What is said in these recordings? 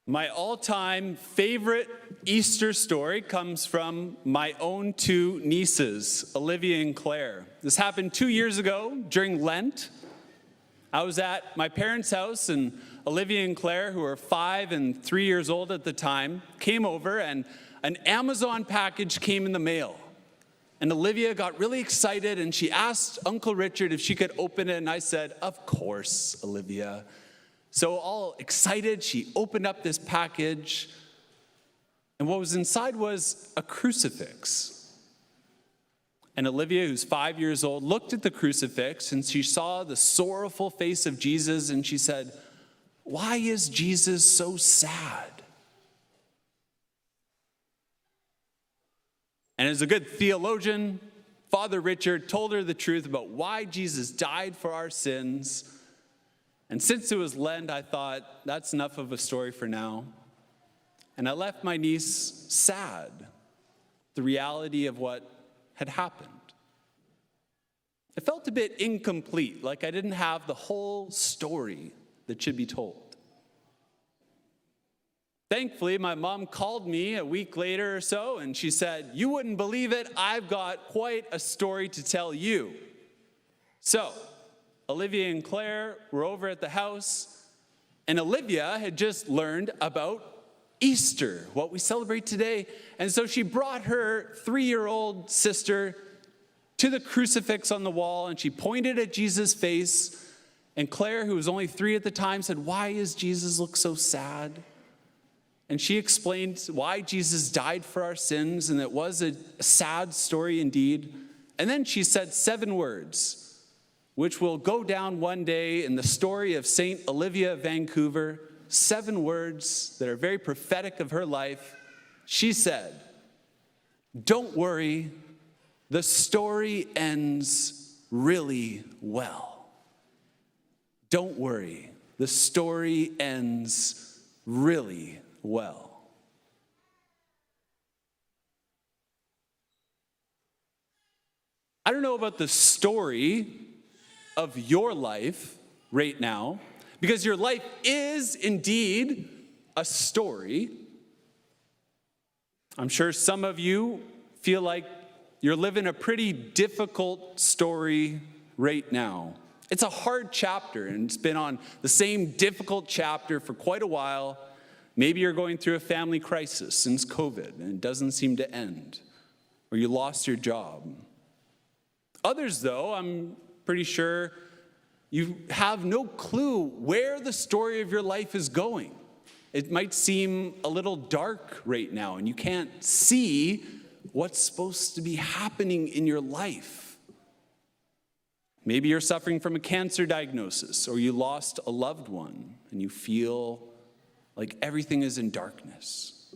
My all-time favorite Easter story comes from my own two nieces, Olivia and Claire. This happened 2 years ago during Lent. I was at my parents' house, and Olivia and Claire, who were 5 and 3 years old at the time, came over, and an Amazon package came in the mail. And Olivia got really excited, and she asked Uncle Richard if she could open it, and I said, "Of course, Olivia." So all excited, she opened up this package, and what was inside was a crucifix. And Olivia, who's 5 years old, looked at the crucifix, and she saw the sorrowful face of Jesus, and she said, "Why is Jesus so sad?" And as a good theologian, Father Richard told her the truth about why Jesus died for our sins. And since it was Lent, I thought, that's enough of a story for now. And I left my niece sad, the reality of what had happened. It felt a bit incomplete, like I didn't have the whole story that should be told. Thankfully, my mom called me a week later or so, and she said, "You wouldn't believe it, I've got quite a story to tell you." So, Olivia and Claire were over at the house, and Olivia had just learned about Easter, what we celebrate today. And so she brought her 3-year-old sister to the crucifix on the wall, and she pointed at Jesus' face. And Claire, who was only 3 at the time, said, "Why does Jesus look so sad?" And she explained why Jesus died for our sins, and it was a sad story indeed. And then she said 7 words, which will go down one day in the story of St. Olivia of Vancouver, 7 words that are very prophetic of her life. She said, "Don't worry, the story ends really well." Don't worry, the story ends really well. I don't know about the story of your life right now, because your life is indeed a story. I'm sure some of you feel like you're living a pretty difficult story right now. It's a hard chapter, and it's been on the same difficult chapter for quite a while. Maybe you're going through a family crisis since COVID, and it doesn't seem to end, or you lost your job. Others, though, I'm pretty sure you have no clue where the story of your life is going. It might seem a little dark right now, and you can't see what's supposed to be happening in your life. Maybe you're suffering from a cancer diagnosis, or you lost a loved one, and you feel like everything is in darkness.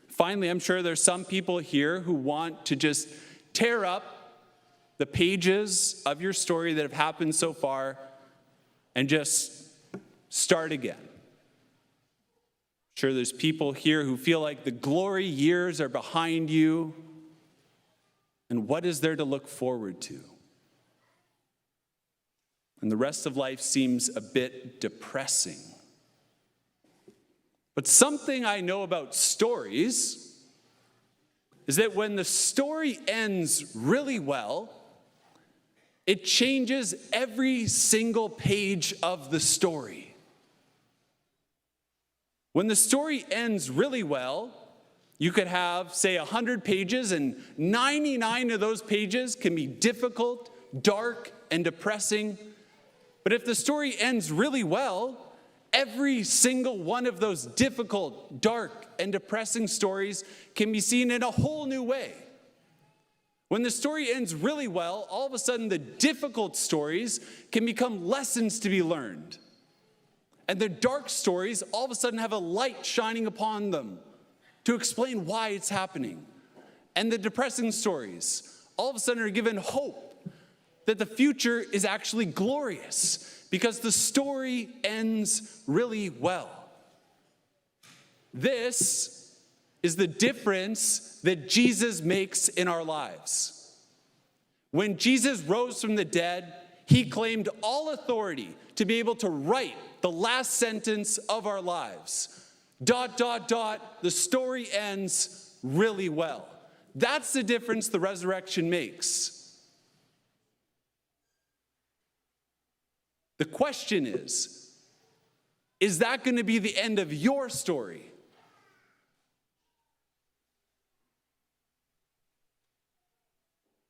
Finally, I'm sure there's some people here who want to just tear up the pages of your story that have happened so far and just start again. Sure, there's people here who feel like the glory years are behind you, and what is there to look forward to? And the rest of life seems a bit depressing. But something I know about stories is that when the story ends really well, it changes every single page of the story. When the story ends really well, you could have, say, 100 pages, and 99 of those pages can be difficult, dark, and depressing. But if the story ends really well, every single one of those difficult, dark, and depressing stories can be seen in a whole new way. When the story ends really well, all of a sudden the difficult stories can become lessons to be learned. And the dark stories all of a sudden have a light shining upon them to explain why it's happening. And the depressing stories all of a sudden are given hope that the future is actually glorious because the story ends really well. This is the difference that Jesus makes in our lives. When Jesus rose from the dead, he claimed all authority to be able to write the last sentence of our lives. The story ends really well. That's the difference the resurrection makes. The question is that going to be the end of your story?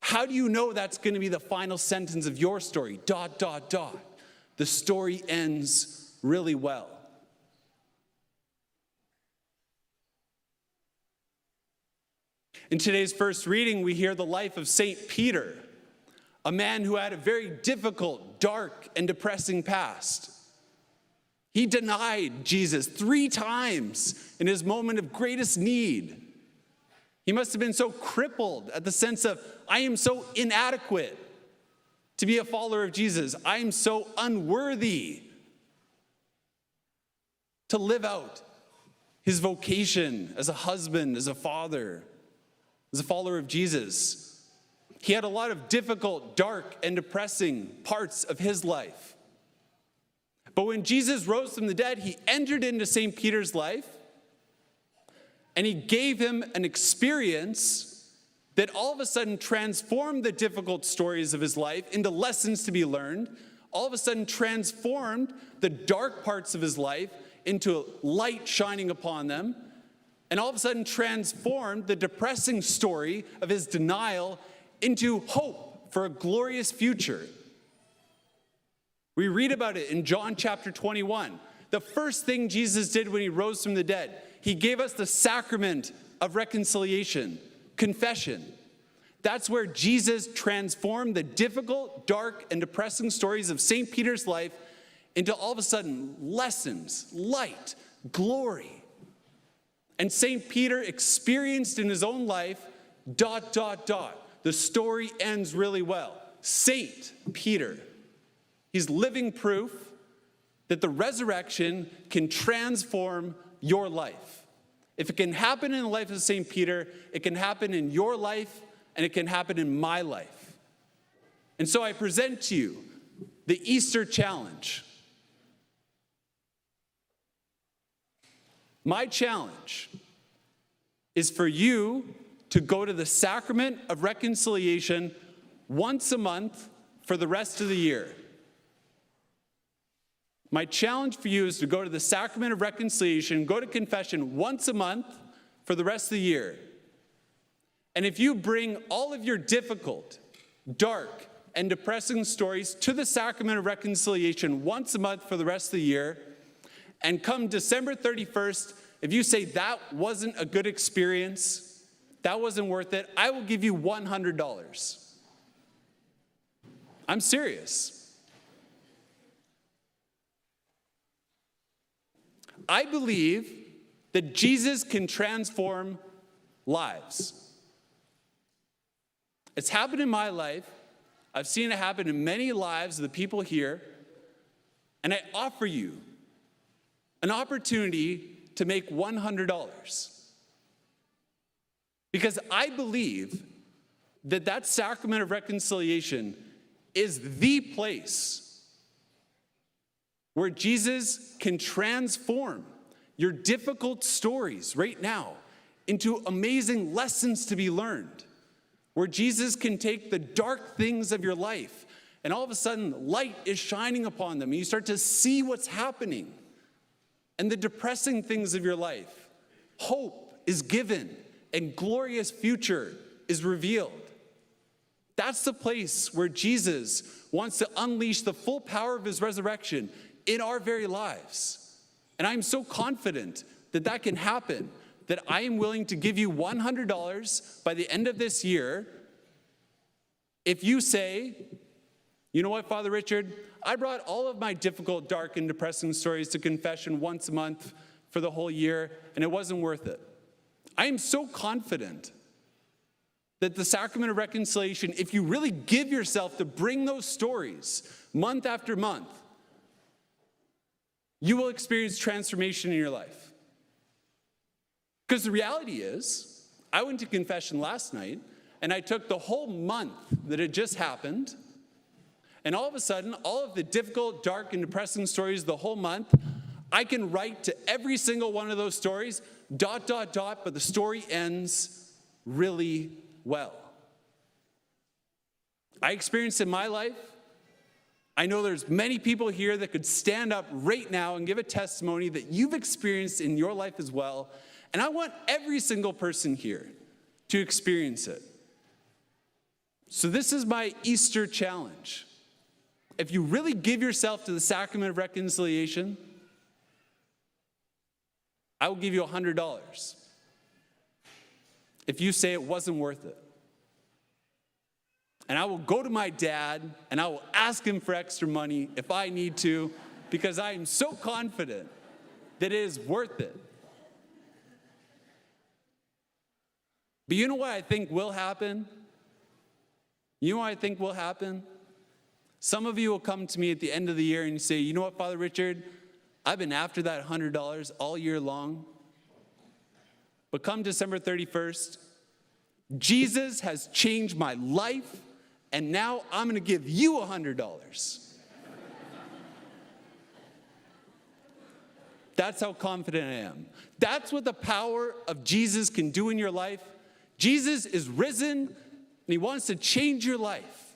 How do you know that's going to be the final sentence of your story? The story ends really well. In today's first reading, we hear the life of St. Peter, a man who had a very difficult, dark, and depressing past. He denied Jesus 3 times in his moment of greatest need. He must have been so crippled at the sense of, I am so inadequate to be a follower of Jesus. I am so unworthy to live out his vocation as a husband, as a father, as a follower of Jesus. He had a lot of difficult, dark, and depressing parts of his life. But when Jesus rose from the dead, he entered into St. Peter's life, and he gave him an experience that all of a sudden transformed the difficult stories of his life into lessons to be learned, all of a sudden transformed the dark parts of his life into light shining upon them, and all of a sudden transformed the depressing story of his denial into hope for a glorious future. We read about it in John chapter 21. The first thing Jesus did when he rose from the dead, he gave us the sacrament of reconciliation, confession. That's where Jesus transformed the difficult, dark, and depressing stories of St. Peter's life into all of a sudden lessons, light, glory. And St. Peter experienced in his own life, The story ends really well. Saint Peter, he's living proof that the resurrection can transform your life. If it can happen in the life of St. Peter, it can happen in your life, and it can happen in my life. And so I present to you the Easter challenge. My challenge is for you to go to the sacrament of reconciliation once a month for the rest of the year. My challenge for you is to go to the sacrament of reconciliation, go to confession once a month for the rest of the year. And if you bring all of your difficult, dark, and depressing stories to the sacrament of reconciliation once a month for the rest of the year, and come December 31st, if you say that wasn't a good experience, that wasn't worth it, I will give you $100. I'm serious. I believe that Jesus can transform lives. It's happened in my life. I've seen it happen in many lives of the people here. And I offer you an opportunity to make $100. Because I believe that that sacrament of reconciliation is the place where Jesus can transform your difficult stories right now into amazing lessons to be learned, where Jesus can take the dark things of your life and all of a sudden light is shining upon them and you start to see what's happening. And the depressing things of your life, hope is given and glorious future is revealed. That's the place where Jesus wants to unleash the full power of his resurrection in our very lives. And I'm so confident that that can happen that I am willing to give you $100 by the end of this year if you say, you know what, Father Richard, I brought all of my difficult, dark, and depressing stories to confession once a month for the whole year, and it wasn't worth it. I am so confident that the sacrament of reconciliation, if you really give yourself to bring those stories month after month, you will experience transformation in your life. Because the reality is, I went to confession last night, and I took the whole month that had just happened, and all of a sudden, all of the difficult, dark, and depressing stories the whole month, I can write to every single one of those stories, ... but the story ends really well. I experienced in my life. I know there's many people here that could stand up right now and give a testimony that you've experienced in your life as well. And I want every single person here to experience it. So this is my Easter challenge. If you really give yourself to the sacrament of reconciliation, I will give you $100. If you say it wasn't worth it. And I will go to my dad and I will ask him for extra money if I need to, because I am so confident that it is worth it. But you know what I think will happen? You know what I think will happen? Some of you will come to me at the end of the year and say, you know what, Father Richard, I've been after that $100 all year long. But come December 31st, Jesus has changed my life, and now I'm going to give you $100. That's how confident I am. That's what the power of Jesus can do in your life. Jesus is risen, and he wants to change your life.